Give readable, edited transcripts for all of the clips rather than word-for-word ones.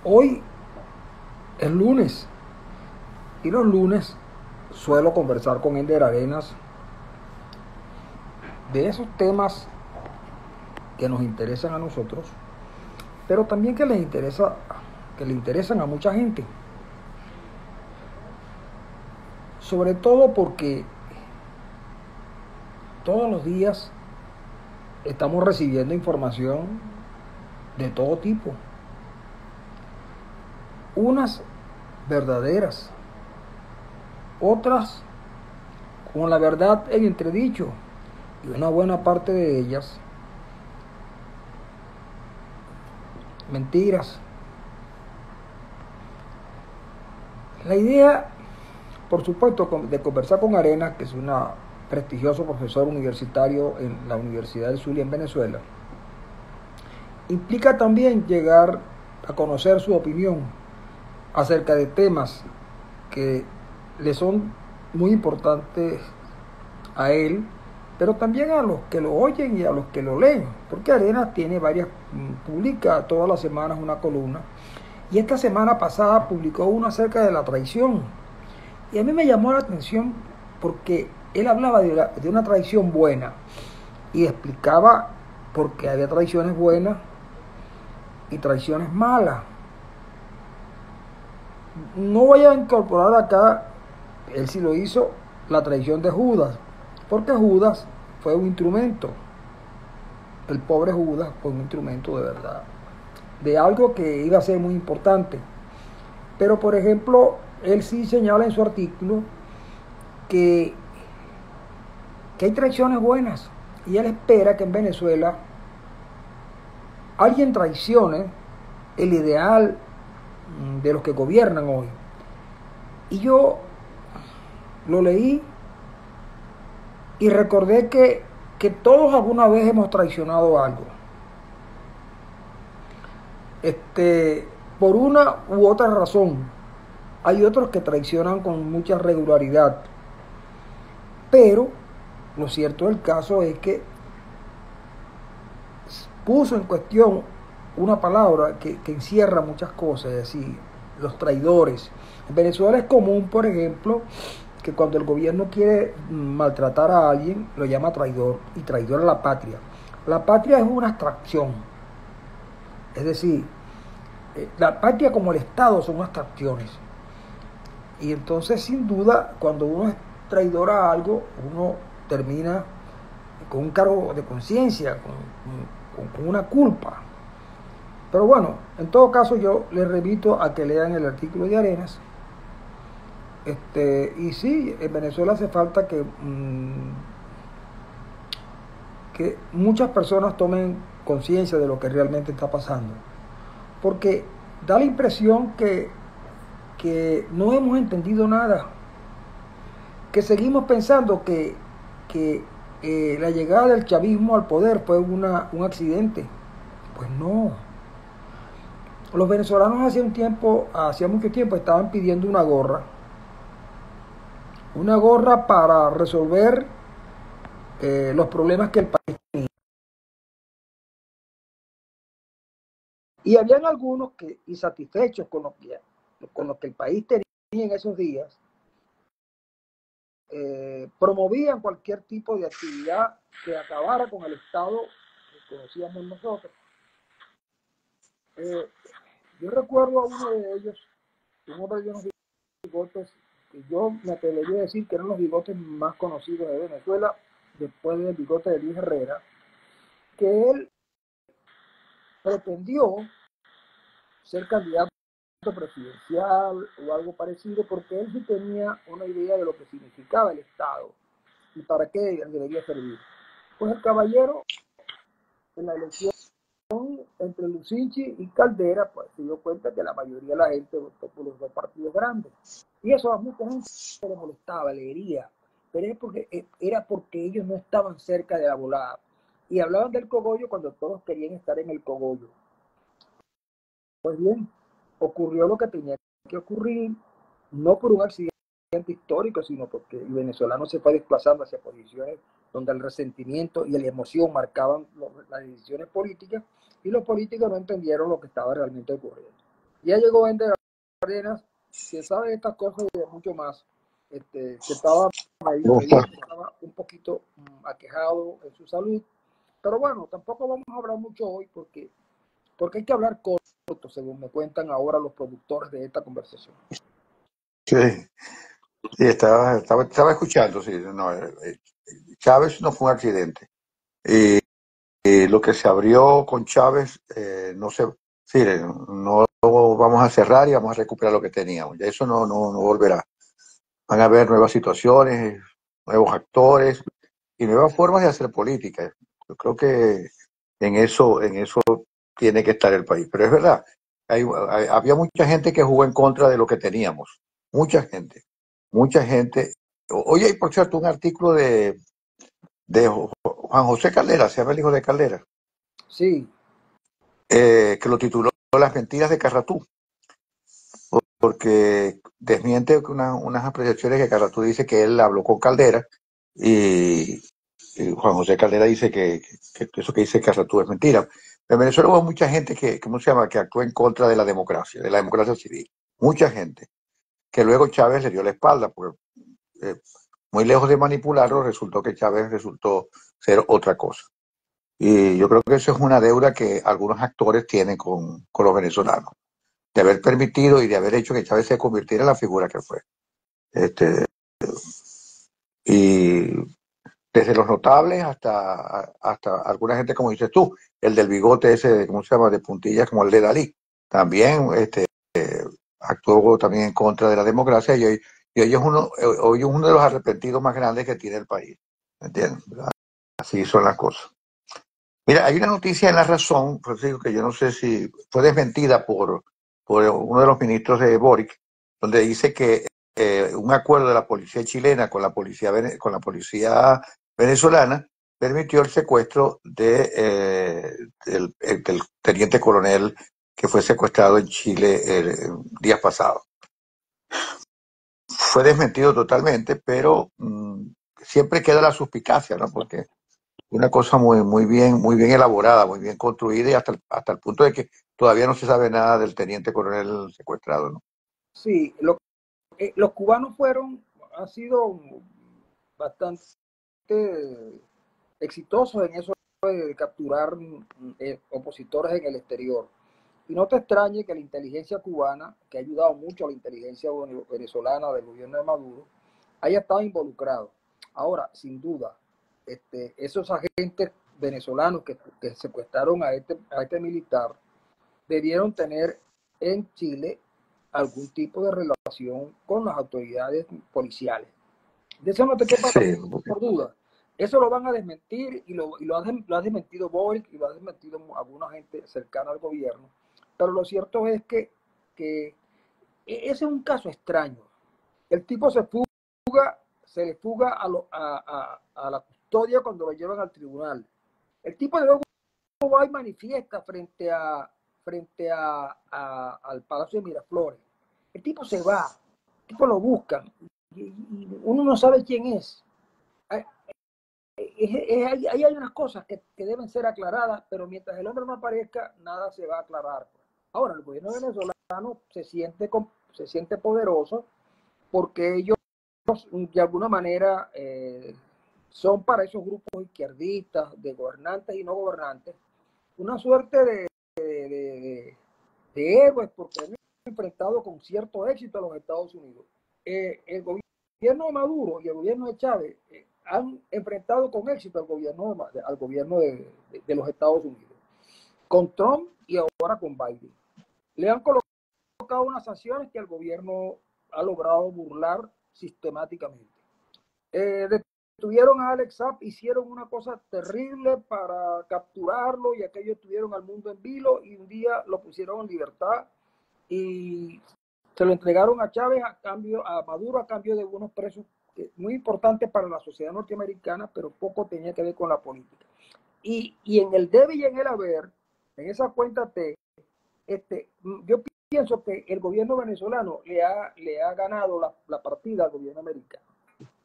Hoy es lunes y los lunes suelo conversar con Ender Arenas de esos temas que nos interesan a nosotros, pero también que le interesan a mucha gente. Sobre todo porque todos los días estamos recibiendo información de todo tipo. Unas verdaderas, otras con la verdad en entredicho, y una buena parte de ellas mentiras. La idea, por supuesto, de conversar con Arenas, que es un prestigioso profesor universitario en la Universidad del Zulia en Venezuela, implica también llegar a conocer su opinión acerca de temas que le son muy importantes a él, pero también a los que lo oyen y a los que lo leen, porque Arenas tiene publica todas las semanas una columna, y esta semana pasada publicó una acerca de la traición. Y a mí me llamó la atención porque él hablaba de una traición buena y explicaba por qué había traiciones buenas y traiciones malas. No voy a incorporar acá, él sí lo hizo, la traición de Judas, porque Judas fue un instrumento. El pobre Judas fue un instrumento de verdad, de algo que iba a ser muy importante. Pero, por ejemplo, él sí señala en su artículo que hay traiciones buenas, y él espera que en Venezuela alguien traicione el ideal de los que gobiernan hoy. Y yo lo leí y recordé que todos alguna vez hemos traicionado algo. Por una u otra razón. Hay otros que traicionan con mucha regularidad. Pero lo cierto del caso es que puso en cuestión una palabra que encierra muchas cosas, es decir, los traidores. En Venezuela es común, por ejemplo, que cuando el gobierno quiere maltratar a alguien, lo llama traidor, y traidor a la patria. La patria es una abstracción, es decir, la patria como el Estado son abstracciones. Y entonces, sin duda, cuando uno es traidor a algo, uno termina con un cargo de conciencia, con una culpa. Pero bueno, en todo caso yo les remito a que lean el artículo de Arenas. Y sí, en Venezuela hace falta que muchas personas tomen conciencia de lo que realmente está pasando. Porque da la impresión que no hemos entendido nada. Que seguimos pensando que la llegada del chavismo al poder fue un accidente. Pues no. Los venezolanos hacía mucho tiempo estaban pidiendo una gorra para resolver los problemas que el país tenía. Y habían algunos que, insatisfechos con lo que el país tenía en esos días, promovían cualquier tipo de actividad que acabara con el Estado que conocíamos nosotros. Yo recuerdo a uno de ellos, un hombre de unos bigotes, que yo me atrevería a decir que eran los bigotes más conocidos de Venezuela, después del bigote de Luis Herrera, que él pretendió ser candidato presidencial o algo parecido, porque él sí tenía una idea de lo que significaba el Estado y para qué debería servir. Pues el caballero, en la elección entre Lucinchi y Caldera, pues se dio cuenta que la mayoría de la gente votó por los dos partidos grandes. Y eso a mucha gente le molestaba, le hería, pero era porque ellos no estaban cerca de la volada. Y hablaban del cogollo cuando todos querían estar en el cogollo. Pues bien, ocurrió lo que tenía que ocurrir, no por un accidente histórico, sino porque el venezolano se fue desplazando hacia posiciones donde el resentimiento y la emoción marcaban las decisiones políticas, y los políticos no entendieron lo que estaba realmente ocurriendo. Ya llegó Ender Arenas, que sabe de estas cosas y de mucho más, que estaba ¿Cómo medito bien, está? que estaba un poquito aquejado en su salud. Pero bueno, tampoco vamos a hablar mucho hoy porque hay que hablar corto, según me cuentan ahora los productores de esta conversación. Sí, sí, estaba escuchando, sí, no, Chávez no fue un accidente. Y lo que se abrió con Chávez, no se, sí, no vamos a cerrar y vamos a recuperar lo que teníamos. Ya eso no volverá. Van a haber nuevas situaciones, nuevos actores y nuevas formas de hacer política. Yo creo que en eso tiene que estar el país. Pero es verdad, había mucha gente que jugó en contra de lo que teníamos. Mucha gente. Mucha gente. Oye, y por cierto, un artículo de Juan José Caldera, se llama el hijo de Caldera, Sí, que lo tituló Las mentiras de Carratú, porque desmiente unas apreciaciones que Carratú dice que él habló con Caldera y, y Juan José Caldera dice que eso que dice Carratú es mentira. En Venezuela hubo mucha gente que, ¿cómo se llama?, que actuó en contra de la democracia civil. Mucha gente, que luego Chávez le dio la espalda, porque eh, muy lejos de manipularlo, resultó que Chávez resultó ser otra cosa. Y yo creo que eso es una deuda que algunos actores tienen con los venezolanos, de haber permitido y de haber hecho que Chávez se convirtiera en la figura que fue. Este, y desde los notables hasta alguna gente, como dices tú, el del bigote ese, ¿cómo se llama?, de puntillas, como el de Dalí, también actuó también en contra de la democracia hoy es uno de los arrepentidos más grandes que tiene el país. ¿Me entiendes? Así son las cosas. Mira, hay una noticia en La Razón, Francisco, que yo no sé si fue desmentida por uno de los ministros de Boric, donde dice que un acuerdo de la policía chilena con la policía venezolana permitió el secuestro del teniente coronel que fue secuestrado en Chile días pasados. Fue desmentido totalmente, pero siempre queda la suspicacia, ¿no? Porque una cosa muy bien elaborada, muy bien construida y hasta el punto de que todavía no se sabe nada del teniente coronel secuestrado, ¿no? sí, los cubanos han sido bastante exitosos en eso de capturar opositores en el exterior. Y no te extrañe que la inteligencia cubana, que ha ayudado mucho a la inteligencia venezolana del gobierno de Maduro, haya estado involucrado. Ahora, sin duda, esos agentes venezolanos que secuestraron a este militar debieron tener en Chile algún tipo de relación con las autoridades policiales. De eso no te quepa Sí, por duda. Eso lo van a desmentir lo ha desmentido Boric y lo ha desmentido alguna gente cercana al gobierno. Pero lo cierto es que ese es un caso extraño. El tipo se le fuga a la custodia cuando lo llevan al tribunal. El tipo de luego va y manifiesta al Palacio de Miraflores. El tipo se va, el tipo lo buscan y uno no sabe quién es. Ahí hay unas cosas que deben ser aclaradas, pero mientras el hombre no aparezca, nada se va a aclarar. Ahora, el gobierno venezolano se siente poderoso porque ellos, de alguna manera, son para esos grupos izquierdistas, de gobernantes y no gobernantes, una suerte de héroes porque han enfrentado con cierto éxito a los Estados Unidos. El gobierno de Maduro y el gobierno de Chávez han enfrentado con éxito al gobierno de los Estados Unidos, con Trump y ahora con Biden. Le han colocado unas sanciones que el gobierno ha logrado burlar sistemáticamente. Detuvieron a Alex Saab, hicieron una cosa terrible para capturarlo y aquellos tuvieron al mundo en vilo y un día lo pusieron en libertad y se lo entregaron a Chávez a Maduro a cambio de unos precios muy importantes para la sociedad norteamericana, pero poco tenía que ver con la política. Y en el debe y en el haber, en esa cuenta T, yo pienso que el gobierno venezolano le ha ganado la partida al gobierno americano.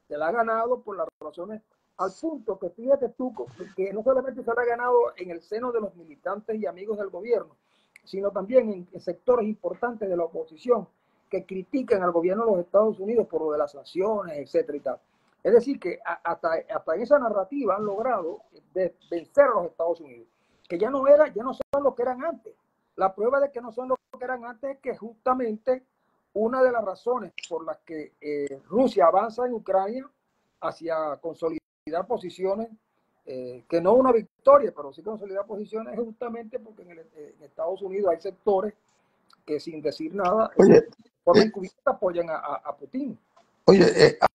Se la ha ganado por las razones, al punto que fíjate tú que no solamente se la ha ganado en el seno de los militantes y amigos del gobierno, sino también en sectores importantes de la oposición que critican al gobierno de los Estados Unidos por lo de las sanciones, etcétera y tal. Es decir, que hasta en esa narrativa han logrado vencer a los Estados Unidos, que ya no son lo que eran antes. La prueba de que no son lo que eran antes es que justamente una de las razones por las que Rusia avanza en Ucrania hacia consolidar posiciones, que no una victoria, pero sí consolidar posiciones, es justamente porque en Estados Unidos hay sectores que sin decir nada, Oye, de forma eh, encubierta apoyan a Putin.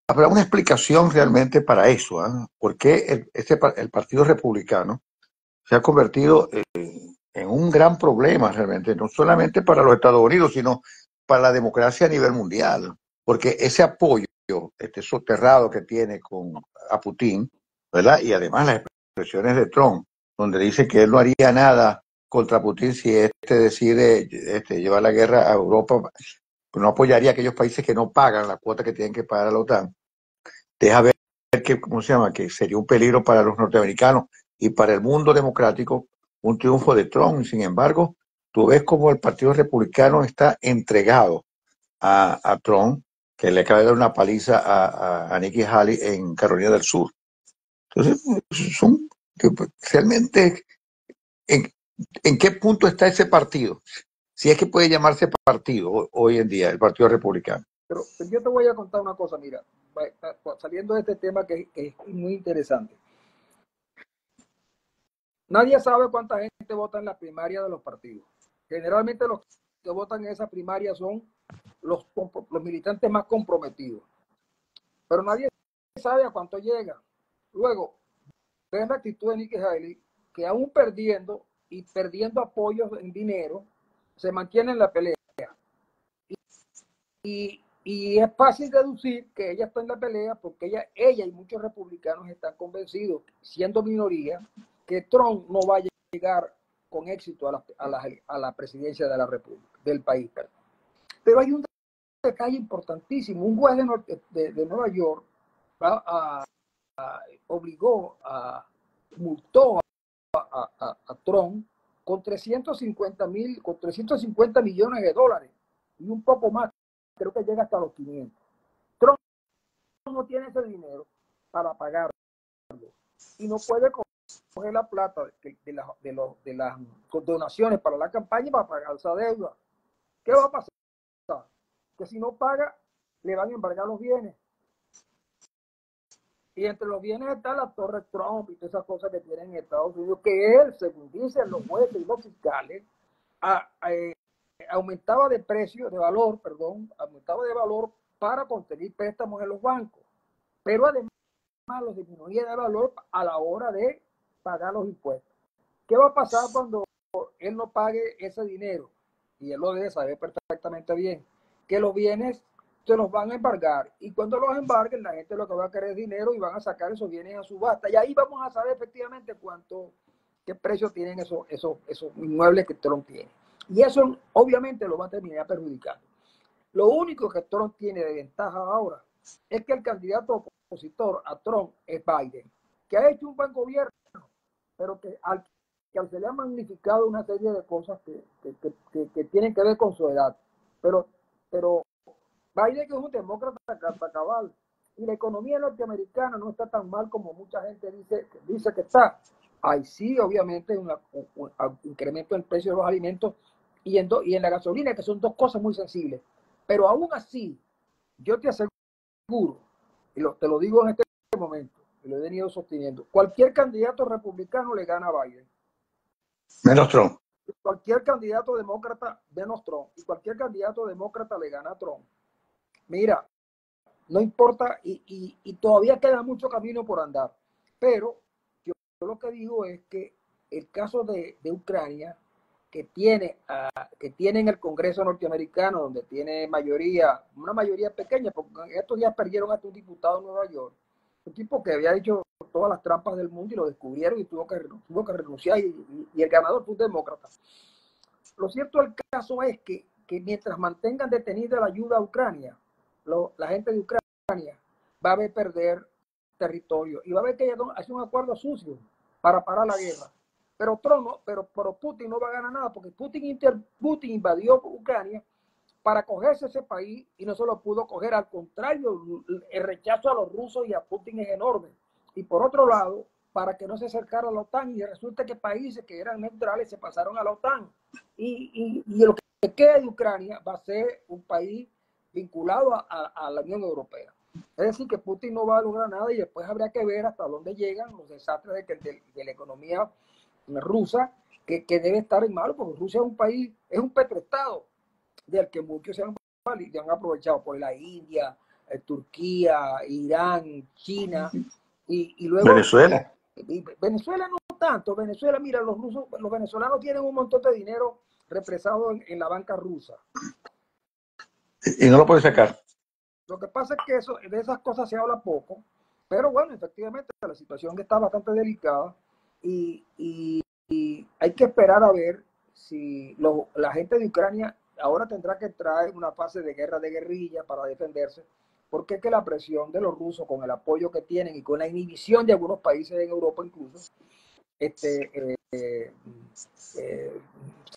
¿habrá una explicación realmente para eso? ¿Por qué el Partido Republicano se ha convertido en un gran problema realmente, no solamente para los Estados Unidos, sino para la democracia a nivel mundial? Porque ese apoyo soterrado que tiene a Putin, ¿verdad? Y además las expresiones de Trump, donde dice que él no haría nada contra Putin si decide llevar la guerra a Europa, no apoyaría a aquellos países que no pagan la cuota que tienen que pagar a la OTAN. Deja ver que, ¿cómo se llama? Que sería un peligro para los norteamericanos y para el mundo democrático un triunfo de Trump. Sin embargo, tú ves como el Partido Republicano está entregado a Trump, que le acaba de dar una paliza a Nikki Haley en Carolina del Sur. Entonces, realmente, ¿en, ¿en qué punto está ese partido? Si es que puede llamarse partido hoy en día, el Partido Republicano. Pero yo te voy a contar una cosa, mira, saliendo de este tema que es muy interesante. Nadie sabe cuánta gente vota en la primaria de los partidos. Generalmente los que votan en esa primaria son los militantes más comprometidos. Pero nadie sabe a cuánto llega. Luego, ves la actitud de Nikki Haley, que aún perdiendo y perdiendo apoyos en dinero, se mantiene en la pelea. Y es fácil deducir que ella está en la pelea porque ella y muchos republicanos están convencidos, siendo minoría, que Trump no va a llegar con éxito a la presidencia de la República, del país. Pero hay un detalle importantísimo. Un juez de Nueva York multó a Trump con 350 millones de dólares y un poco más. Creo que llega hasta los 500. Trump no tiene ese dinero para pagarlo y no puede coger la plata de las donaciones para la campaña para pagar esa deuda. ¿Qué va a pasar? Que si no paga, le van a embargar los bienes. Y entre los bienes está la Torre Trump y todas esas cosas que tienen en Estados Unidos, que él, según dicen los jueces y los fiscales, aumentaba de valor para conseguir préstamos en los bancos. Pero además los disminuía de valor a la hora de pagar los impuestos. ¿Qué va a pasar cuando él no pague ese dinero? Y él lo debe saber perfectamente bien, que los bienes se los van a embargar, y cuando los embarguen la gente lo que va a querer es dinero y van a sacar esos bienes a subasta, y ahí vamos a saber efectivamente qué precio tienen esos inmuebles que Trump tiene, y eso obviamente lo va a terminar perjudicando. Lo único que Trump tiene de ventaja ahora es que el candidato opositor a Trump es Biden, que ha hecho un buen gobierno, pero que se le ha magnificado una serie de cosas que tienen que ver con su edad, pero Biden, que es un demócrata cabal, y la economía norteamericana no está tan mal como mucha gente dice que está. Hay sí, obviamente, un incremento en el precio de los alimentos y en la gasolina, que son dos cosas muy sensibles. Pero aún así, yo te aseguro, y te lo digo en este momento, y lo he venido sosteniendo, cualquier candidato republicano le gana a Biden. Menos Trump. Cualquier candidato demócrata, menos Trump, y cualquier candidato demócrata le gana a Trump. Mira, no importa, y todavía queda mucho camino por andar, pero yo lo que digo es que el caso de Ucrania, que tiene en el Congreso norteamericano, donde tiene una mayoría pequeña, porque estos días perdieron hasta un diputado en Nueva York, un tipo que había hecho todas las trampas del mundo y lo descubrieron y tuvo que renunciar, y el ganador fue un demócrata. Lo cierto del caso es que mientras mantengan detenida la ayuda a Ucrania, la gente de Ucrania va a ver perder territorio y va a ver que ella hace un acuerdo sucio para parar la guerra. pero Trump no, pero Putin no va a ganar nada porque Putin invadió Ucrania para cogerse ese país y no se lo pudo coger. Al contrario, el rechazo a los rusos y a Putin es enorme. Y por otro lado, para que no se acercara a la OTAN, y resulta que países que eran neutrales se pasaron a la OTAN. Y lo que queda de Ucrania va a ser un país vinculado a la Unión Europea. Es decir, que Putin no va a lograr nada y después habrá que ver hasta dónde llegan los desastres de la economía rusa, que debe estar en malo, porque Rusia es un país, es un petroestado del que muchos se han aprovechado por la India, Turquía, Irán, China, y luego Venezuela. Venezuela no tanto. Venezuela, mira, los venezolanos tienen un montón de dinero represado en la banca rusa. Y no lo puede sacar. Lo que pasa es que de esas cosas se habla poco, pero bueno, efectivamente la situación está bastante delicada y hay que esperar a ver si la gente de Ucrania ahora tendrá que entrar en una fase de guerra de guerrilla para defenderse, porque es que la presión de los rusos con el apoyo que tienen y con la inhibición de algunos países en Europa incluso, se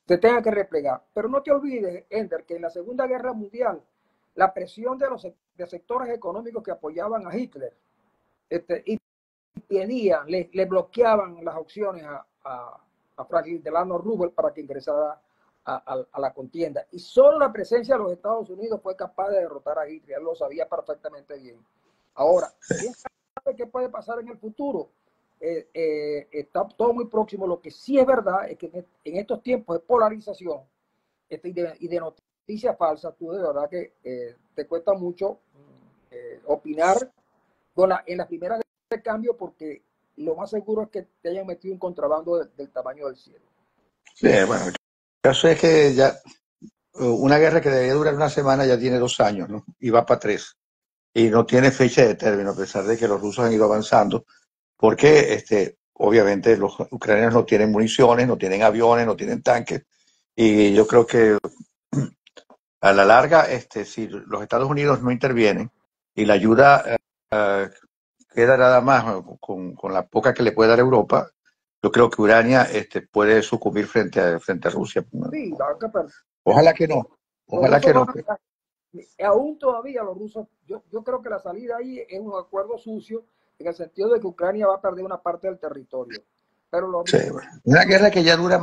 tenga que replegar. Pero no te olvides, Ender, que en la Segunda Guerra Mundial la presión de sectores económicos que apoyaban a Hitler impedían, le bloqueaban las opciones a Franklin Delano Roosevelt para que ingresara a la contienda. Y solo la presencia de los Estados Unidos fue capaz de derrotar a Hitler. Él lo sabía perfectamente bien. Ahora, ¿quién sabe qué puede pasar en el futuro? Está todo muy próximo. Lo que sí es verdad es que en estos tiempos de polarización y de noticias falsas, tú de verdad que te cuesta mucho opinar en las primeras de cambio, porque lo más seguro es que te hayan metido un contrabando del tamaño del cielo. Sí, bueno, el caso es que ya una guerra que debería durar una semana ya tiene 2 años, ¿no? Y va para 3. Y no tiene fecha de término, a pesar de que los rusos han ido avanzando, porque obviamente los ucranianos no tienen municiones, no tienen aviones, no tienen tanques. Y yo creo que a la larga, si los Estados Unidos no intervienen y la ayuda queda nada más con la poca que le puede dar Europa, yo creo que Ucrania puede sucumbir frente a Rusia. Sí, Ojalá que no. Ojalá que no. Aún todavía los rusos, yo creo que la salida ahí es un acuerdo sucio, en el sentido de que Ucrania va a perder una parte del territorio. Pero sí, bueno. Una guerra que ya dura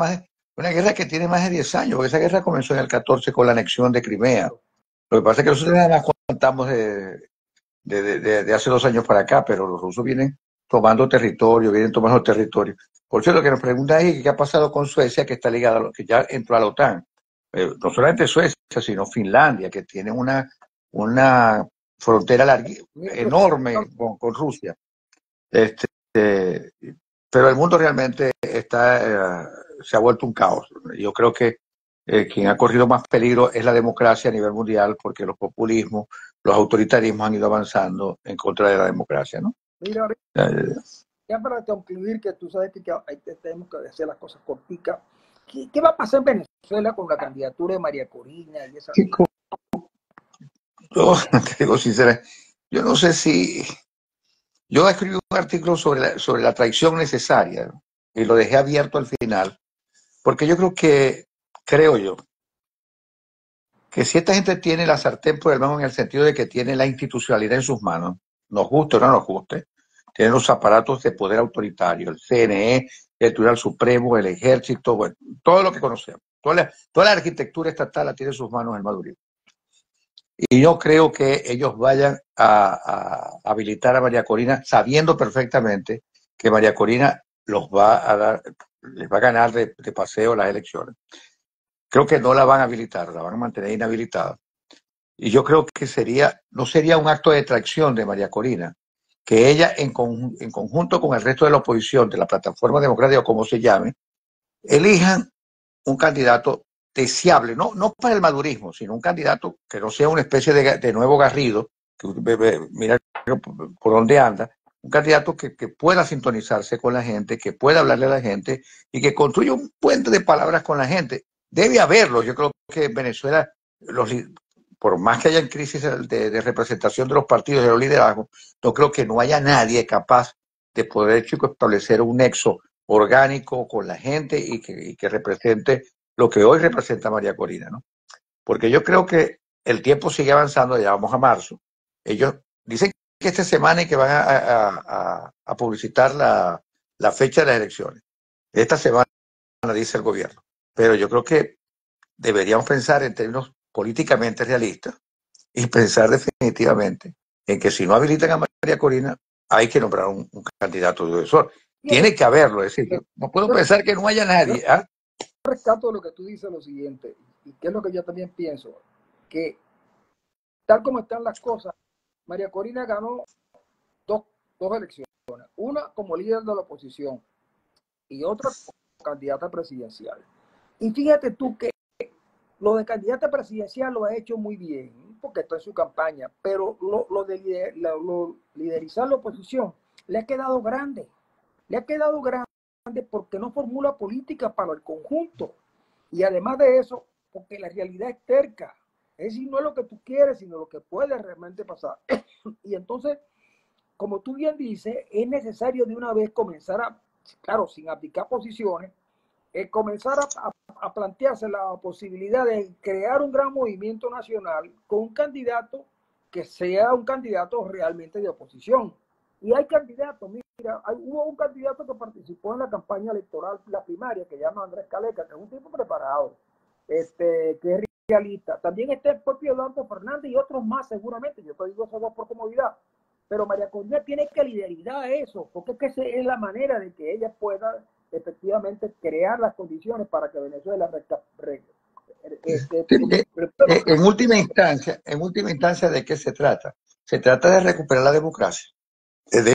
una guerra que tiene más de 10 años, porque esa guerra comenzó en el 14 con la anexión de Crimea. Lo que pasa es que nosotros nada más contamos de hace 2 años para acá, pero los rusos vienen tomando territorio. Por cierto, que nos preguntan ahí qué ha pasado con Suecia, que está ligada a lo que ya entró a la OTAN. No solamente Suecia, sino Finlandia, que tiene una frontera enorme con Rusia. Pero el mundo realmente se ha vuelto un caos. Yo creo que quien ha corrido más peligro es la democracia a nivel mundial, porque los populismos, los autoritarismos han ido avanzando en contra de la democracia, ¿no? Mira, ya para concluir, que tú sabes que tenemos que hacer las cosas corticas. ¿Qué va a pasar en Venezuela con la candidatura de María Corina y esa? Yo te digo sinceramente, yo no sé si... Yo escribí un artículo sobre la traición necesaria, ¿no? Y lo dejé abierto al final, porque yo creo yo, que si esta gente tiene la sartén por el mango, en el sentido de que tiene la institucionalidad en sus manos, nos guste o no nos guste, tienen los aparatos de poder autoritario, el CNE, el Tribunal Supremo, el Ejército, bueno, todo lo que conocemos, toda la arquitectura estatal la tiene en sus manos el madurismo. Y yo creo que ellos vayan a habilitar a María Corina, sabiendo perfectamente que María Corina les va a ganar de paseo las elecciones. Creo que no la van a habilitar, la van a mantener inhabilitada. Y yo creo que no sería un acto de traición de María Corina que ella, en conjunto con el resto de la oposición, de la Plataforma Democrática o como se llame, elijan un candidato deseable, no para el madurismo, sino un candidato que no sea una especie de nuevo Garrido, que mira por dónde anda, un candidato que pueda sintonizarse con la gente, que pueda hablarle a la gente y que construya un puente de palabras con la gente. Debe haberlo. Yo creo que en Venezuela, por más que haya crisis de representación de los partidos, de los liderazgos, yo creo que no haya nadie capaz de poder establecer un nexo orgánico con la gente y que represente lo que hoy representa María Corina, ¿no? Porque yo creo que el tiempo sigue avanzando, ya vamos a marzo. Ellos dicen que esta semana y que van a publicitar la fecha de las elecciones. Esta semana, dice el gobierno. Pero yo creo que deberíamos pensar en términos políticamente realistas y pensar definitivamente en que si no habilitan a María Corina, hay que nombrar un candidato de sucesor. Tiene que haberlo, es decir, no puedo pensar que no haya nadie. Yo rescato lo que tú dices, lo siguiente, y que es lo que yo también pienso, que tal como están las cosas, María Corina ganó dos elecciones, una como líder de la oposición y otra como candidata presidencial. Y fíjate tú que lo de candidata presidencial lo ha hecho muy bien, porque está en su campaña, pero lo de liderizar la oposición le ha quedado grande. Le ha quedado grande porque no formula política para el conjunto. Y además de eso, porque la realidad es terca. Es decir, no es lo que tú quieres, sino lo que puede realmente pasar. Y entonces, como tú bien dices, es necesario de una vez comenzar a, claro, sin abdicar posiciones, comenzar a plantearse la posibilidad de crear un gran movimiento nacional con un candidato que sea un candidato realmente de oposición. Y hay candidatos, mira, hubo un candidato que participó en la campaña electoral, la primaria, que se llama Andrés Caleca, que es un tipo preparado, que es realista. También está el propio Eduardo Fernández y otros más seguramente, yo te digo esos dos por comodidad. Pero María Corina tiene que liderar eso, porque es que esa es la manera de que ella pueda efectivamente crear las condiciones para que Venezuela en última instancia, ¿de qué se trata? Se trata de recuperar la democracia. De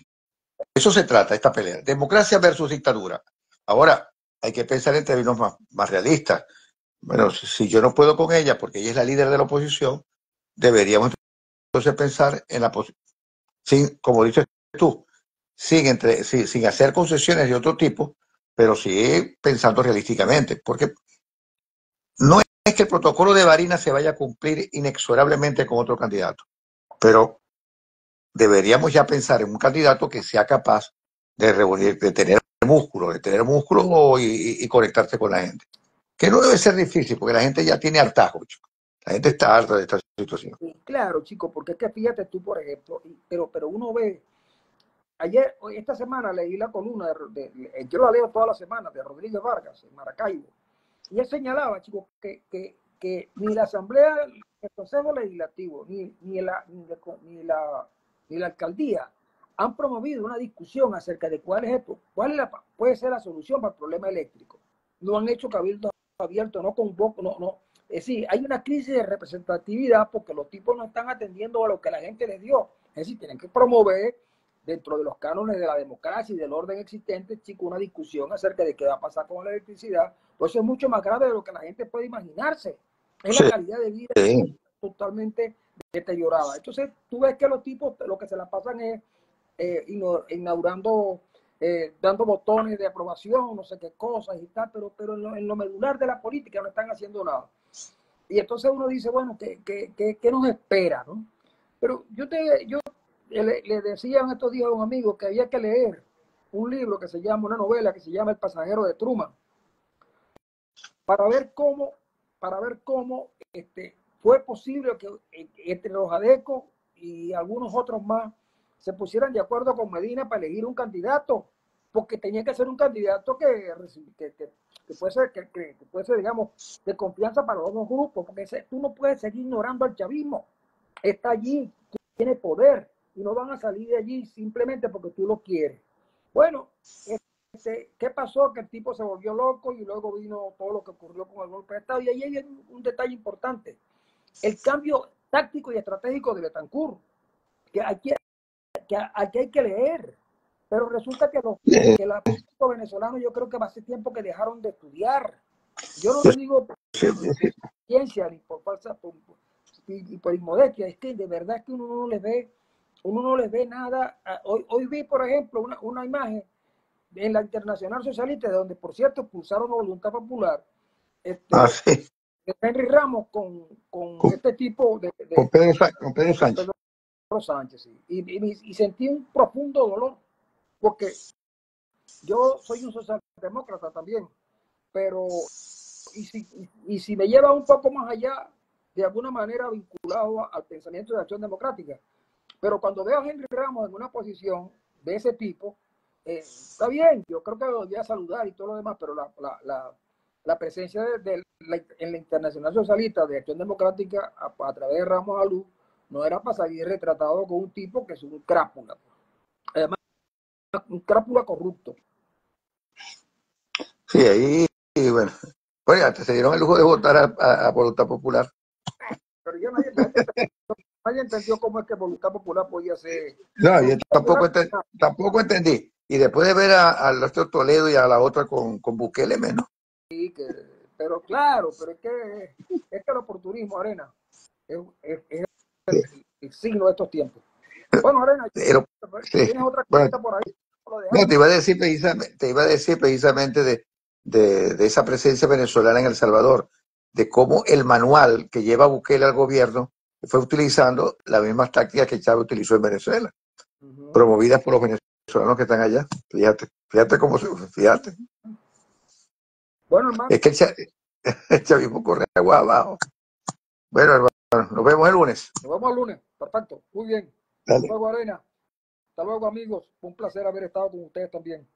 eso se trata esta pelea. Democracia versus dictadura. Ahora, hay que pensar en términos más realistas. Bueno, si yo no puedo con ella, porque ella es la líder de la oposición, deberíamos entonces pensar en la sin, como dices tú, sin hacer concesiones de otro tipo, pero sí pensando realísticamente, porque no es que el protocolo de Barinas se vaya a cumplir inexorablemente con otro candidato, pero deberíamos ya pensar en un candidato que sea capaz de reunir, de tener músculo y conectarse con la gente. Que no debe ser difícil, porque la gente ya tiene hartazgo, chico. La gente está harta de esta situación. Claro, chico, porque es que fíjate tú, por ejemplo, pero uno ve, esta semana leí la columna, yo la leo toda la semana, de Rodríguez Vargas, en Maracaibo, y él señalaba, chicos, que ni la Asamblea, el Consejo Legislativo, ni la Alcaldía han promovido una discusión acerca de cuál es esto, puede ser la solución para el problema eléctrico. No han hecho cabildos abiertos, no convocan, no. Es decir, hay una crisis de representatividad porque los tipos no están atendiendo a lo que la gente les dio. Es decir, tienen que promover dentro de los cánones de la democracia y del orden existente, chicos, una discusión acerca de qué va a pasar con la electricidad, pues eso es mucho más grave de lo que la gente puede imaginarse. Es la calidad de vida totalmente deteriorada. Entonces, tú ves que los tipos lo que se la pasan es inaugurando, dando botones de aprobación, no sé qué cosas y tal, pero en lo medular de la política no están haciendo nada. Y entonces uno dice, bueno, ¿qué nos espera, no? Pero yo le decía en estos días a un amigo que había que leer un libro que se llama, una novela que se llama El pasajero de Truman, para ver cómo fue posible que entre los adecos y algunos otros más se pusieran de acuerdo con Medina para elegir un candidato, porque tenía que ser un candidato que puede ser, digamos, de confianza para los dos grupos, porque tú no puedes seguir ignorando al chavismo. Está allí, tiene poder, y no van a salir de allí simplemente porque tú lo quieres. Bueno, ¿qué pasó? Que el tipo se volvió loco y luego vino todo lo que ocurrió con el golpe de Estado. Y ahí hay un detalle importante. El cambio táctico y estratégico de Betancourt, que aquí hay que leer. Pero resulta que los políticos venezolanos yo creo que hace tiempo que dejaron de estudiar. Yo no lo digo por ciencia ni por falsa y por inmodestia, es que de verdad es que uno no les ve nada. Hoy vi, por ejemplo, una imagen en la Internacional Socialista, donde por cierto expulsaron a Voluntad Popular, Sí. Henry Ramos con este tipo con Pedro Sánchez. Pedro Sánchez, sí. Y sentí un profundo dolor, porque yo soy un socialdemócrata también, pero y si me lleva un poco más allá, de alguna manera vinculado al pensamiento de Acción Democrática. Pero cuando veo a Henry Ramos en una posición de ese tipo, está bien, yo creo que lo voy a saludar y todo lo demás, pero la presencia en la Internacional Socialista de Acción Democrática a través de Ramos Alú no era para salir retratado con un tipo que es un crápula. Además, un crápula corrupto. Sí, ahí, y bueno, oiga, se dieron el lujo de votar a Voluntad Popular. Pero ya nadie entendió cómo es que Voluntad Popular podía ser. No, yo Voluntad Popular, tampoco entendí. Y después de ver al doctor Toledo y a la otra con Bukele menos. sí, pero claro, pero es que el oportunismo, Arena, es el signo de estos tiempos. Bueno, Arena, Pero, sí. ¿tienes otra Bueno, cosita por ahí? Lo no, dejamos. te iba a decir precisamente de esa presencia venezolana en El Salvador, de cómo el manual que lleva Bukele al gobierno fue utilizando las mismas tácticas que Chávez utilizó en Venezuela, promovidas por los venezolanos que están allá. Fíjate cómo fíjate. Bueno, hermano, Es que el chavismo corre agua abajo. Bueno, hermano, nos vemos el lunes. nos vemos el lunes. Perfecto, muy bien. Hasta Dale. luego, Arena. Hasta luego, amigos. Un placer haber estado con ustedes también.